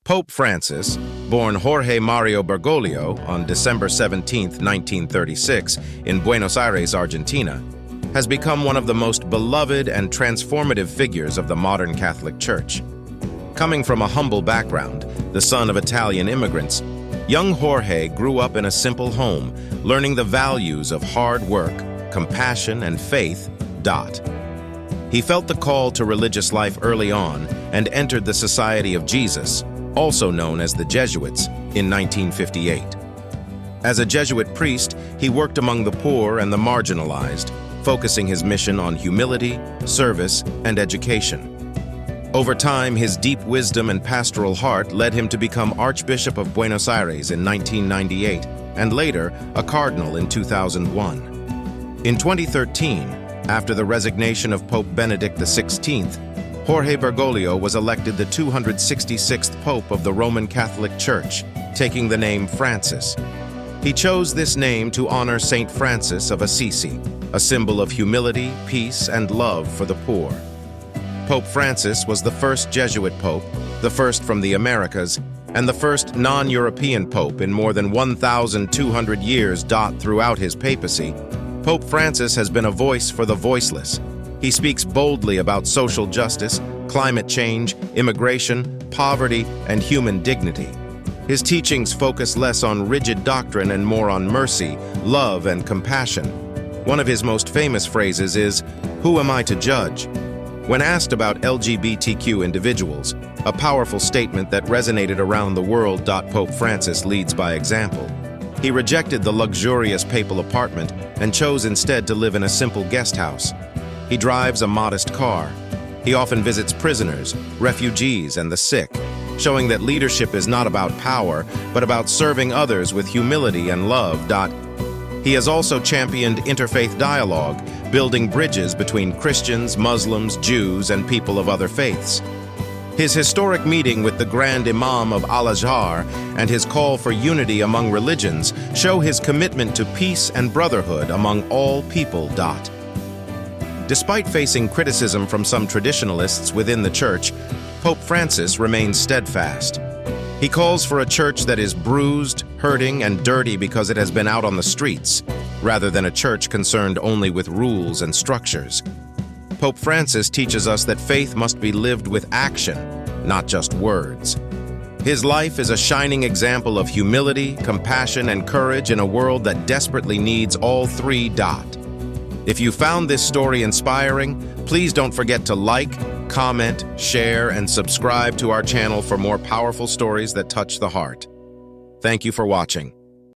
Pope Francis, born Jorge Mario Bergoglio on December 17, 1936, in Buenos Aires, Argentina, has become one of the most beloved and transformative figures of the modern Catholic Church. Coming from a humble background, the son of Italian immigrants, young Jorge grew up in a simple home, learning the values of hard work, compassion, and faith. He felt the call to religious life early on and entered the Society of Jesus, also known as the Jesuits, in 1958. As a Jesuit priest, he worked among the poor and the marginalized, focusing his mission on humility, service, and education. Over time, his deep wisdom and pastoral heart led him to become Archbishop of Buenos Aires in 1998, and later a cardinal in 2001. In 2013, after the resignation of Pope Benedict XVI, Jorge Bergoglio was elected the 266th Pope of the Roman Catholic Church, taking the name Francis. He chose this name to honor Saint Francis of Assisi, a symbol of humility, peace, and love for the poor. Pope Francis was the first Jesuit pope, the first from the Americas, and the first non-European pope in more than 1,200 years. Throughout his papacy, Pope Francis has been a voice for the voiceless. He speaks boldly about social justice, climate change, immigration, poverty, and human dignity. His teachings focus less on rigid doctrine and more on mercy, love, and compassion. One of his most famous phrases is, "Who am I to judge?" When asked about LGBTQ individuals, a powerful statement that resonated around the world. Pope Francis leads by example. He rejected the luxurious papal apartment and chose instead to live in a simple guest house. He drives a modest car. He often visits prisoners, refugees, and the sick, showing that leadership is not about power, but about serving others with humility and love. He has also championed interfaith dialogue, building bridges between Christians, Muslims, Jews, and people of other faiths. His historic meeting with the Grand Imam of Al-Azhar and his call for unity among religions show his commitment to peace and brotherhood among all people. Despite facing criticism from some traditionalists within the church, Pope Francis remains steadfast. He calls for a church that is bruised, hurting, and dirty because it has been out on the streets, rather than a church concerned only with rules and structures. Pope Francis teaches us that faith must be lived with action, not just words. His life is a shining example of humility, compassion, and courage in a world that desperately needs all three. If you found this story inspiring, please don't forget to like, comment, share, and subscribe to our channel for more powerful stories that touch the heart. Thank you for watching.